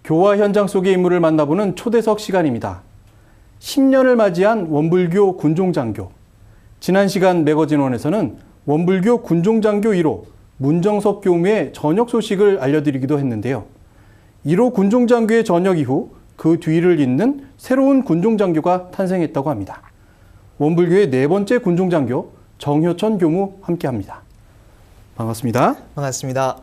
교화 현장 속의 인물을 만나보는 초대석 시간입니다. 10년을 맞이한 원불교 군종장교. 지난 시간 매거진원에서는 원불교 군종장교 1호 문정석 교무의 전역 소식을 알려드리기도 했는데요. 1호 군종장교의 전역 이후 그 뒤를 잇는 새로운 군종장교가 탄생했다고 합니다. 원불교의 네 번째 군종장교 정효천 교무 함께합니다. 반갑습니다. 반갑습니다.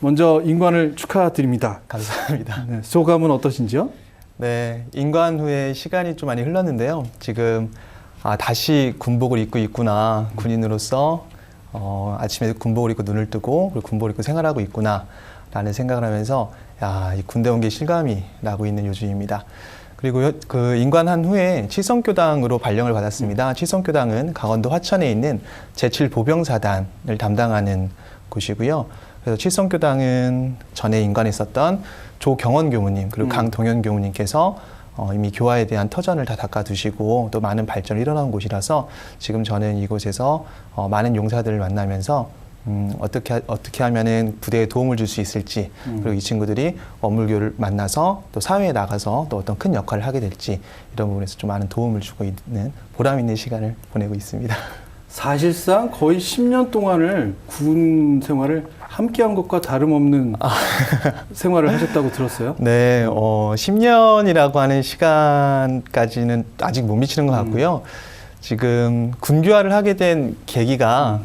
먼저 인관을 축하드립니다. 감사합니다. 네, 소감은 어떠신지요? 네, 인관 후에 시간이 좀 많이 흘렀는데요. 지금 다시 군복을 입고 있구나. 군인으로서 아침에 군복을 입고 눈을 뜨고 그리고 군복을 입고 생활하고 있구나 라는 생각을 하면서 이 군대 온 게 실감이 나고 있는 요즘입니다. 그리고 그 인관한 후에 칠성교당으로 발령을 받았습니다. 칠성교당은 강원도 화천에 있는 제7보병사단을 담당하는 곳이고요. 그래서 칠성교당은 전에 인관했었던 조경원 교무님 그리고 강동현 교무님께서 이미 교화에 대한 터전을 다 닦아두시고 또 많은 발전이 일어난 곳이라서 지금 저는 이곳에서 많은 용사들을 만나면서 어떻게 하면은 부대에 도움을 줄 수 있을지 그리고 이 친구들이 원불교를 만나서 또 사회에 나가서 또 어떤 큰 역할을 하게 될지 이런 부분에서 좀 많은 도움을 주고 있는 보람 있는 시간을 보내고 있습니다. 사실상 거의 10년 동안을 군 생활을 함께한 것과 다름없는 생활을 하셨다고 들었어요? 네, 10년이라고 하는 시간까지는 아직 못 미치는 것 같고요. 지금 군교화를 하게 된 계기가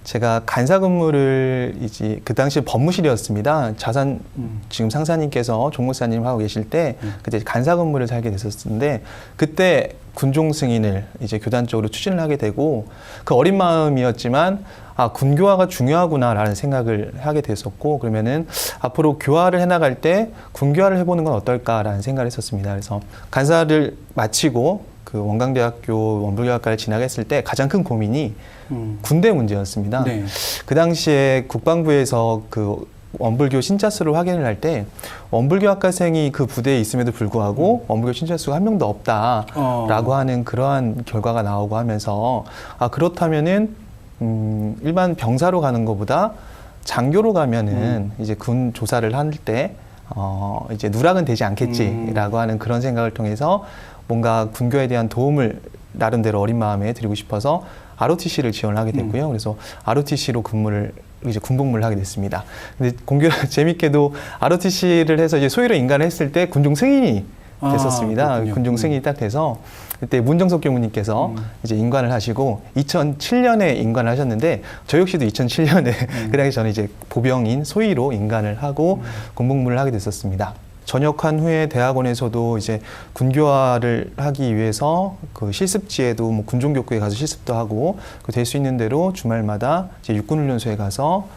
제가 간사 근무를 이제 그 당시 법무실이었습니다. 자산 지금 상사님께서 종무사님 하고 계실 때 그때 간사 근무를 살게 됐었는데 그때 군종 승인을 이제 교단 쪽으로 추진을 하게 되고 그 어린 마음이었지만 군교화가 중요하구나라는 생각을 하게 됐었고 그러면은 앞으로 교화를 해나갈 때 군교화를 해보는 건 어떨까라는 생각을 했었습니다. 그래서 간사를 마치고 그 원광대학교 원불교학과를 진학했을 때 가장 큰 고민이 군대 문제였습니다. 네. 그 당시에 국방부에서 그 원불교 신자 수를 확인을 할 때 원불교 학과생이 그 부대에 있음에도 불구하고 원불교 신자 수가 한 명도 없다라고 하는 그러한 결과가 나오고 하면서 그렇다면은 일반 병사로 가는 것보다 장교로 가면은 이제 군 조사를 할 때 이제 누락은 되지 않겠지라고 하는 그런 생각을 통해서 뭔가 군교에 대한 도움을 나름대로 어린 마음에 드리고 싶어서 ROTC를 지원을 하게 됐고요. 그래서 ROTC로 이제 군복무를 하게 됐습니다. 근데 재밌게도 ROTC를 해서 이제 소위로 인간을 했을 때 군종 승인이 됐었습니다. 군종 승인이 딱 돼서 그때 문정석 교무님께서 이제 인관을 하시고 2007년에 인관을 하셨는데 저 역시도 2007년에 그 당시 저는 이제 보병인 소위로 인관을 하고 군복무를 하게 됐었습니다. 전역한 후에 대학원에서도 이제 군교화를 하기 위해서 그 실습지에도 뭐 군종교구에 가서 실습도 하고 될 수 있는 대로 주말마다 이제 육군훈련소에 가서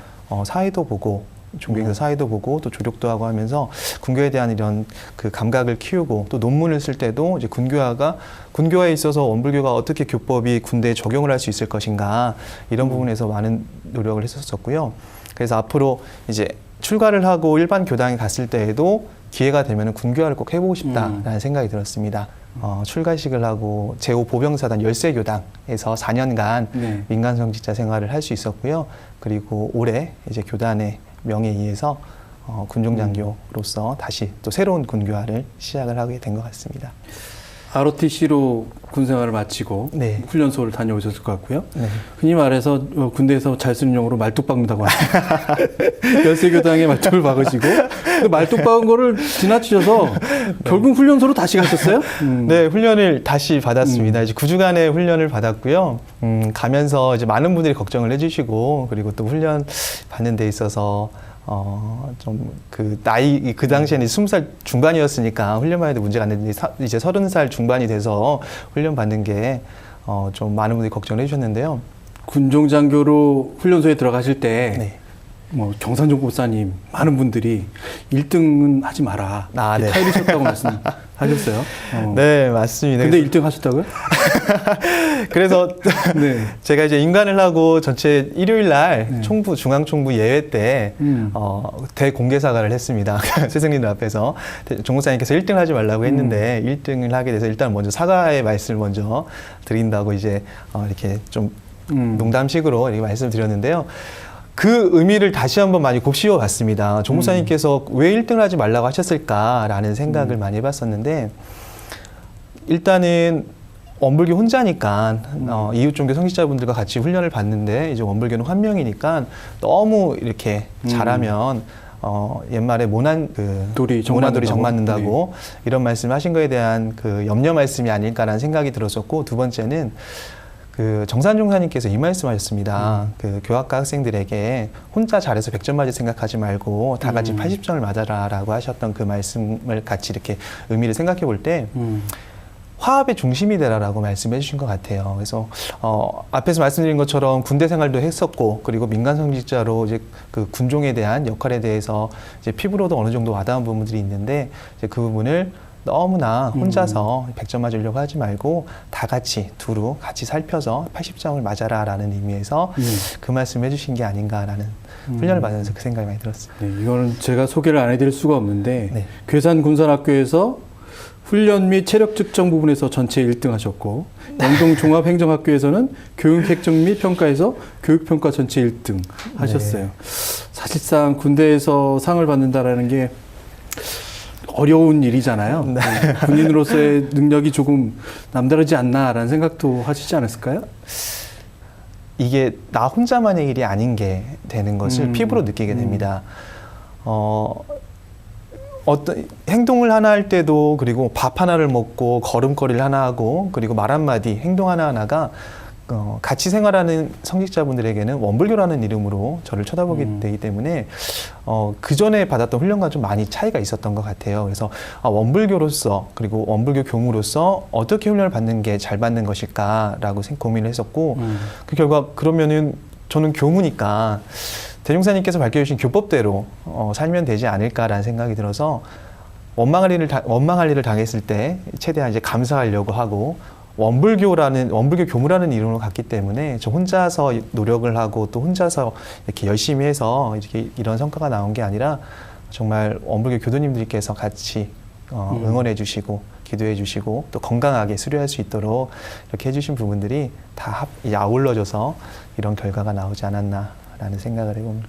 사회도 보고 종교에서 사회도 보고 또 조력도 하고 하면서 군교에 대한 이런 그 감각을 키우고 또 논문을 쓸 때도 이제 군교화에 있어서 원불교가 어떻게 교법이 군대에 적용을 할 수 있을 것인가 이런 부분에서 많은 노력을 했었었고요. 그래서 앞으로 이제 출가를 하고 일반 교당에 갔을 때에도 기회가 되면 군교화를 꼭 해보고 싶다라는 생각이 들었습니다. 출가식을 하고 제5보병사단 열세교당에서 4년간 민간성직자 생활을 할 수 있었고요. 그리고 올해 이제 교단의 명에 의해서 군종장교로서 다시 또 새로운 군교화를 시작을 하게 된 것 같습니다. ROTC로 군 생활을 마치고 훈련소를 다녀오셨을 것 같고요. 흔히 말해서 군대에서 잘 쓰는 용어로 말뚝 박는다고 합니다. 열세교당에 말뚝을 박으시고 그 말뚝 박은 거를 지나치셔서 결국 훈련소로 다시 가셨어요? 네, 훈련을 다시 받았습니다. 이제 9주간의 훈련을 받았고요. 가면서 이제 많은 분들이 걱정을 해주시고 그리고 또 훈련 받는 데 있어서 좀 나이 그 당시에는 20살 중반이었으니까 훈련만 해도 문제가 안 됐는데 이제 30살 중반이 돼서 훈련 받는 게 좀 많은 분들이 걱정을 해주셨는데요. 군종장교로 훈련소에 들어가실 때 뭐 경산종 목사님 많은 분들이 1등은 하지 마라 타이르셨다고 말씀하셨어요. 네, 맞습니다. 근데 1등 하셨다고요? 그래서 제가 이제 인관을 하고 전체 일요일 날 총부 중앙총부 예회 때 대공개사과를 했습니다. 스승님들 앞에서 종목사님께서 1등을 하지 말라고 했는데 1등을 하게 돼서 일단 먼저 사과의 말씀을 먼저 드린다고 이제 이렇게 좀 농담식으로 이렇게 말씀을 드렸는데요. 그 의미를 다시 한번 많이 곱씹어 봤습니다. 조 목사님께서 왜 1등을 하지 말라고 하셨을까라는 생각을 많이 해봤었는데, 일단은 원불교 혼자니까 이웃 종교 성직자분들과 같이 훈련을 받는데, 이제 원불교는 한 명이니까 너무 이렇게 잘하면 옛말에 모난돌이 정 맞는다고 이런 말씀을 하신 거에 대한 그 염려 말씀이 아닐까라는 생각이 들었었고, 두 번째는 그 정산 종사님께서 이 말씀하셨습니다. 그 교학과 학생들에게 혼자 잘해서 100점 맞을 생각하지 말고 다 같이 80점을 맞아라라고 하셨던 그 말씀을 같이 이렇게 의미를 생각해 볼 때 화합의 중심이 되라라고 말씀해 주신 것 같아요. 그래서 앞에서 말씀드린 것처럼 군대 생활도 했었고, 그리고 민간 성직자로 이제 그 군종에 대한 역할에 대해서 이제 피부로도 어느 정도 와닿은 부분들이 있는데, 이제 그 부분을 너무나 혼자서 100점 맞으려고 하지 말고 다 같이 두루 같이 살펴서 80점을 맞아라라는 의미에서 그 말씀을 해주신 게 아닌가라는 훈련을 받으면서 그 생각이 많이 들었어요. 네, 이거는 제가 소개를 안 해드릴 수가 없는데, 네. 괴산군산학교에서 훈련 및 체력 측정 부분에서 전체 1등 하셨고, 영동종합행정학교에서는 교육 획정 및 평가에서 교육평가 전체 1등 하셨어요. 사실상 군대에서 상을 받는다라는 게 어려운 일이잖아요. 네. 군인으로서의 능력이 조금 남다르지 않나라는 생각도 하시지 않았을까요? 이게 나 혼자만의 일이 아닌 게 되는 것을 피부로 느끼게 됩니다. 어떤 행동을 하나 할 때도, 그리고 밥 하나를 먹고 걸음걸이를 하나 하고, 그리고 말 한마디, 행동 하나하나가 같이 생활하는 성직자분들에게는 원불교라는 이름으로 저를 쳐다보게 되기 때문에 그 전에 받았던 훈련과 좀 많이 차이가 있었던 것 같아요. 그래서 원불교로서, 그리고 원불교 교무로서 어떻게 훈련을 받는 게 잘 받는 것일까라고 고민을 했었고, 그 결과 그러면은 저는 교무니까 대종사님께서 밝혀주신 교법대로 살면 되지 않을까라는 생각이 들어서, 원망할 일을 당했을 때 최대한 이제 감사하려고 하고, 원불교 교무라는 이름으로 갔기 때문에 저 혼자서 노력을 하고 또 혼자서 이렇게 열심히 해서 이렇게 이런 성과가 나온 게 아니라, 정말 원불교 교도님들께서 같이 응원해 주시고 기도해 주시고 또 건강하게 수료할 수 있도록 이렇게 해주신 부분들이 다 아울러져서 이런 결과가 나오지 않았나라는 생각을 해봅니다.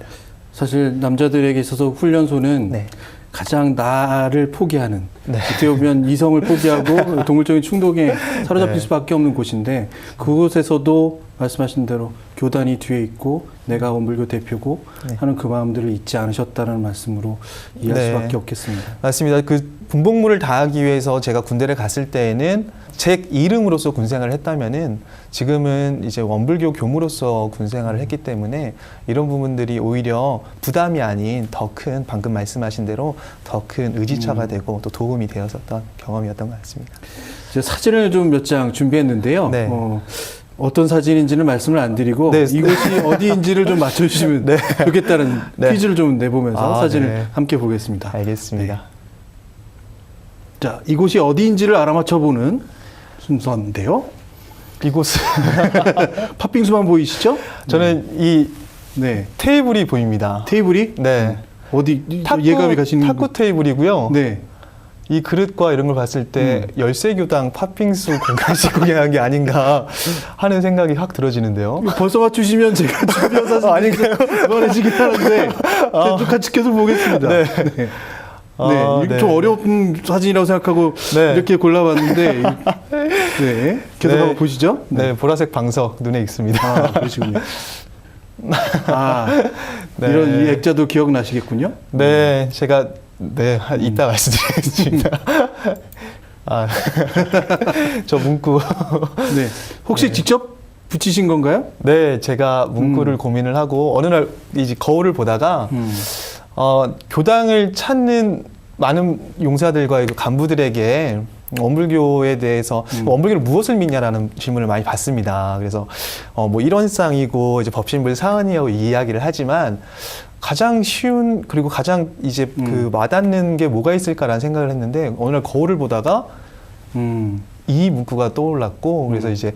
사실 남자들에게 있어서 훈련소는 네. 가장 나를 포기하는, 네. 어떻게 보면 이성을 포기하고 동물적인 충동에 사로잡힐 네. 수밖에 없는 곳인데, 그곳에서도 말씀하신 대로 교단이 뒤에 있고 내가 원불교 대표고 네. 하는 그 마음들을 잊지 않으셨다는 말씀으로 이해할 네. 수밖에 없겠습니다. 맞습니다. 그 군복무를 다하기 위해서 제가 군대를 갔을 때에는 제 이름으로서 군생활을 했다면은, 지금은 이제 원불교 교무로서 군생활을 했기 때문에 이런 부분들이 오히려 부담이 아닌 더 큰, 방금 말씀하신 대로 더 큰 의지처가 되고 또 도움이 되었었던 경험이었던 것 같습니다. 이제 사진을 좀 몇 장 준비했는데요. 네. 어떤 사진인지는 말씀을 안 드리고, 네. 이곳이 어디인지를 좀 맞춰주시면 네. 좋겠다는 네. 퀴즈를 좀 내보면서 사진을 네. 함께 보겠습니다. 알겠습니다. 네. 자, 이곳이 어디인지를 알아맞혀보는 순서인데요. 이곳은 팥빙수만 보이시죠? 저는 이 네. 테이블이 보입니다. 테이블이? 네. 어디 예감이 가시는 탁구 테이블이고요. 네. 이 그릇과 이런 걸 봤을 때 열세교당 팥빙수 공간식 구경한 게 아닌가 하는 생각이 확 들어지는데요. 벌써 맞추시면 제가 준비한 사진 아닌가요? 그만해지긴 하는데 좀 같이 계속 보겠습니다. 네. 네. 아, 이게 네. 좀 어려운 사진이라고 생각하고 네. 이렇게 골라봤는데, 네. 계속 네. 한번 보시죠. 네, 보라색 방석 눈에 익습니다. 아, 그러시군요. 네. 이런 이 액자도 기억나시겠군요. 네, 제가 이따 말씀드리겠습니다. 저 문구. 네. 혹시 직접 붙이신 건가요? 네, 제가 문구를 고민을 하고 어느 날 이제 거울을 보다가 교당을 찾는 많은 용사들과 간부들에게 원불교에 대해서 원불교를 무엇을 믿냐라는 질문을 많이 받습니다. 그래서 뭐 일원상이고 이제 법신불 사언이라고 이야기를 하지만, 가장 쉬운, 그리고 가장 이제 그 와닿는 게 뭐가 있을까라는 생각을 했는데, 어느 날 거울을 보다가 이 문구가 떠올랐고, 그래서 이제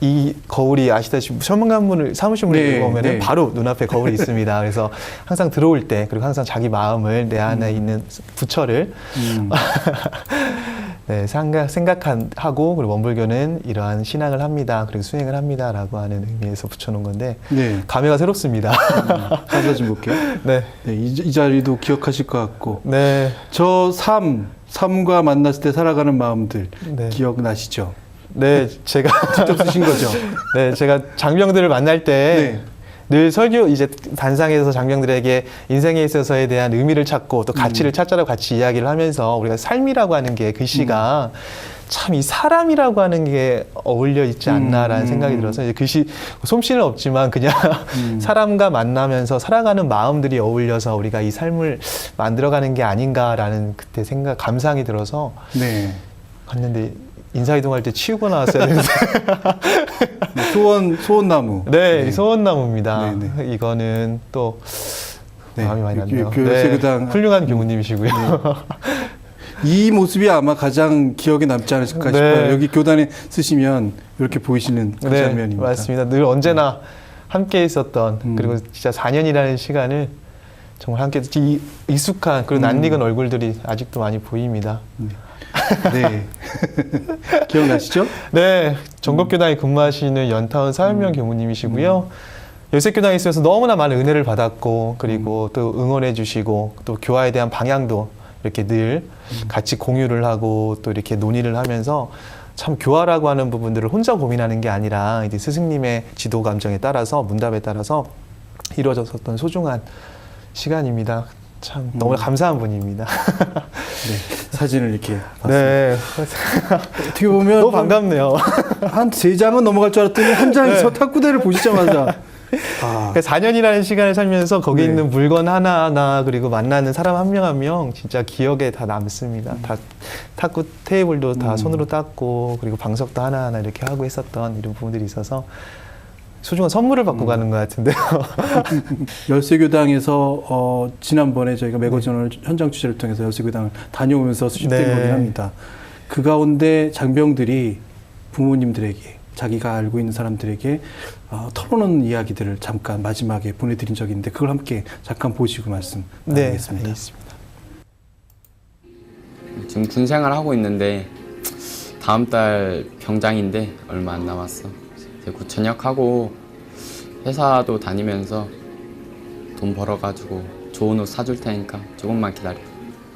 이 거울이 아시다시피 천문관문을 사무실문을 네, 들어오면 네. 바로 눈앞에 거울이 있습니다. 그래서 항상 들어올 때, 그리고 항상 자기 마음을 내 안에 있는 부처를 네, 생각하고 그리고 원불교는 이러한 신앙을 합니다. 그리고 수행을 합니다라고 하는 의미에서 붙여놓은 건데 네. 감회가 새롭습니다. 가사 좀 볼게요. 네, 네, 이 자리도 기억하실 것 같고. 네, 저 삶과 만났을 때 살아가는 마음들 네. 기억나시죠? 네, 제가 직접 쓰신 거죠? 네, 제가 장병들을 만날 때. 네. 늘 설교 이제 단상에서 장병들에게 인생에 있어서에 대한 의미를 찾고 또 가치를 찾자라고 같이 이야기를 하면서 우리가 삶이라고 하는 게 글씨가 참 이 사람이라고 하는 게 어울려 있지 않나라는 생각이 들어서 이제 글씨 솜씨는 없지만 그냥 사람과 만나면서 살아가는 마음들이 어울려서 우리가 이 삶을 만들어가는 게 아닌가라는 그때 감상이 들어서 네. 갔는데 인사이동할 때 치우고 나왔어야 되는데 소원나무. 네, 네. 소원나무입니다. 네, 네. 이거는 또 네. 마음이 많이 났네요. 열세교당 훌륭한 교무님이시고요. 이 모습이 아마 가장 기억에 남지 않을까 네. 싶어요. 여기 교단에 쓰시면 이렇게 보이시는 그 네, 장면입니다. 맞습니다. 늘 언제나 함께 있었던 그리고 진짜 4년이라는 시간을 정말 함께 익숙한 그리고 낯익은 얼굴들이 아직도 많이 보입니다. 네. 기억나시죠? 네, 전국교당에 근무하시는 연타원 사연명 교무님이시고요. 열색교당에 있어서 너무나 많은 은혜를 받았고 그리고 또 응원해 주시고 또 교화에 대한 방향도 이렇게 늘 같이 공유를 하고 또 이렇게 논의를 하면서 참 교화라고 하는 부분들을 혼자 고민하는 게 아니라 이제 스승님의 지도 감정에 따라서 문답에 따라서 이루어졌었던 소중한 시간입니다. 참 너무 감사한 분입니다. 네. 사진을 이렇게 봤습니다. 네, 어떻게 보면 너무 반갑네요. 한 3장은 넘어갈 줄 알았더니 한 장에서 탁구대를 보시자마자 아, 4년이라는 시간을 살면서 거기 네. 있는 물건 하나하나 그리고 만나는 사람 한 명 한 명 진짜 기억에 다 남습니다. 다 탁구 테이블도 다 손으로 닦고 그리고 방석도 하나하나 이렇게 하고 했었던 이런 부분들이 있어서 소중한 선물을 받고 가는 것 같은데요. 열세교당에서 지난번에 저희가 매거진을 현장 취재를 통해서 열세교당을 다녀오면서 수집된 네. 거긴 합니다. 그 가운데 장병들이 부모님들에게 자기가 알고 있는 사람들에게 털어놓는 이야기들을 잠깐 마지막에 보내드린 적이 있는데 그걸 함께 잠깐 보시고 말씀 나누겠습니다. 네, 알겠습니다. 지금 군 생활하고 있는데 다음 달 병장인데 얼마 안 남았어. 이제 곧 전역하고 회사도 다니면서 돈 벌어가지고 좋은 옷 사줄 테니까 조금만 기다려.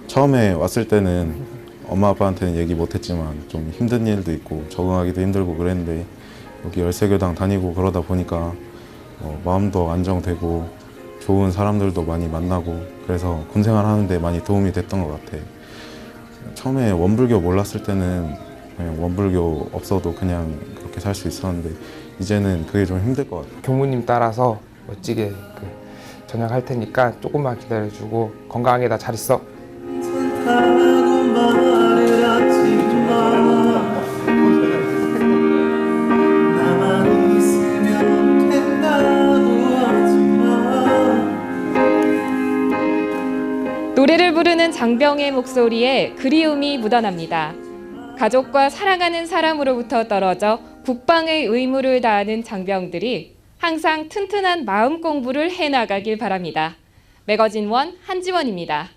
처음에 왔을 때는 엄마 아빠한테는 얘기 못했지만 좀 힘든 일도 있고 적응하기도 힘들고 그랬는데 여기 열세교당 다니고 그러다 보니까 마음도 안정되고 좋은 사람들도 많이 만나고 그래서 군생활 하는데 많이 도움이 됐던 것 같아. 처음에 원불교 몰랐을 때는 그냥 원불교 없어도 그냥 그렇게 살 수 있었는데 이제는 그게 좀 힘들 것 같아. 교무님 따라서 멋지게 전역할 테니까 조금만 기다려주고 건강하게 다 잘 있어. 노래를 부르는 장병의 목소리에 그리움이 묻어납니다. 가족과 사랑하는 사람으로부터 떨어져 국방의 의무를 다하는 장병들이 항상 튼튼한 마음 공부를 해나가길 바랍니다. 매거진원 한지원입니다.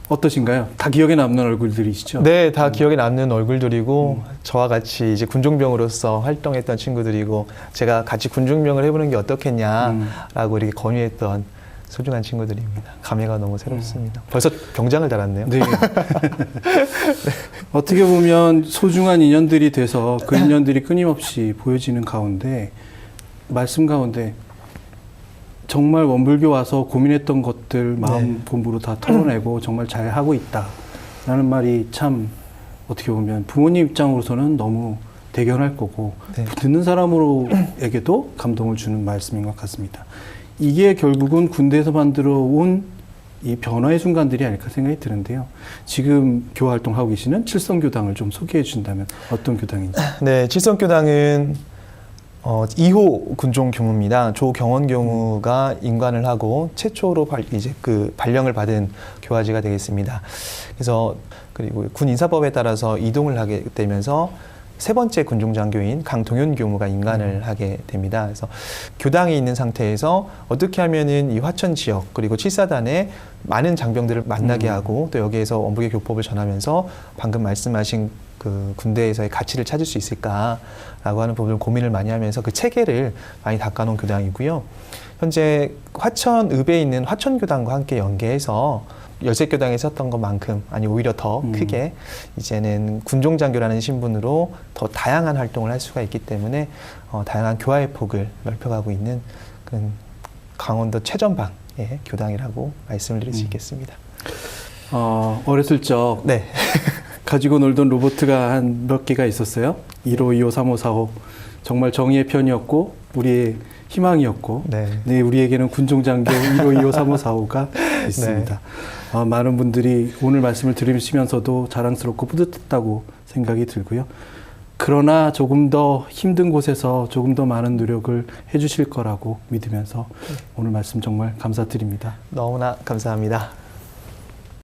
어떠신가요? 다 기억에 남는 얼굴들이시죠? 네, 다 기억에 남는 얼굴들이고 저와 같이 이제 군종병으로서 활동했던 친구들이고 제가 같이 군종병을 해보는 게 어떻겠냐라고 이렇게 권유했던 소중한 친구들입니다. 감회가 너무 새롭습니다. 벌써 병장을 달았네요. 네. 어떻게 보면 소중한 인연들이 돼서 그 인연들이 끊임없이 보여지는 가운데 말씀 가운데 정말 원불교 와서 고민했던 것들 마음 공부로 다 털어내고 정말 잘 하고 있다라는 말이 참 어떻게 보면 부모님 입장으로서는 너무 대견할 거고 듣는 사람으로에게도 감동을 주는 말씀인 것 같습니다. 이게 결국은 군대에서 만들어 온 이 변화의 순간들이 아닐까 생각이 드는데요. 지금 교화 활동하고 계시는 칠성교당을 좀 소개해 주신다면 어떤 교당인지. 네, 칠성교당은 2호 군종 교무입니다. 조경원 교무가 임관을 하고 최초로 발령을 받은 교화지가 되겠습니다. 그래서 그리고 군 인사법에 따라서 이동을 하게 되면서 세 번째 군종장교인 강동현 교무가 임관을 하게 됩니다. 그래서 교당에 있는 상태에서 어떻게 하면은 이 화천 지역 그리고 7사단의 많은 장병들을 만나게 하고 또 여기에서 원불교 교법을 전하면서 방금 말씀하신 그 군대에서의 가치를 찾을 수 있을까라고 하는 부분을 고민을 많이 하면서 그 체계를 많이 닦아놓은 교당이고요. 현재 화천읍에 있는 화천교당과 함께 연계해서 열색교당에 썼던 것만큼 아니 오히려 더 크게 이제는 군종장교라는 신분으로 더 다양한 활동을 할 수가 있기 때문에 다양한 교화의 폭을 넓혀가고 있는 그 강원도 최전방의 교당이라고 말씀을 드릴 수 있겠습니다. 어렸을 적 네. 가지고 놀던 로봇가 한 몇 개가 있었어요. 1호, 2호, 3호, 4호. 정말 정의의 편이었고 우리의 희망이었고 네. 우리에게는 군종장교 1호, 2호, 3호, 4호가 있습니다. 많은 분들이 오늘 말씀을 들으시면서도 자랑스럽고 뿌듯했다고 생각이 들고요. 그러나 조금 더 힘든 곳에서 조금 더 많은 노력을 해주실 거라고 믿으면서 오늘 말씀 정말 감사드립니다. 너무나 감사합니다.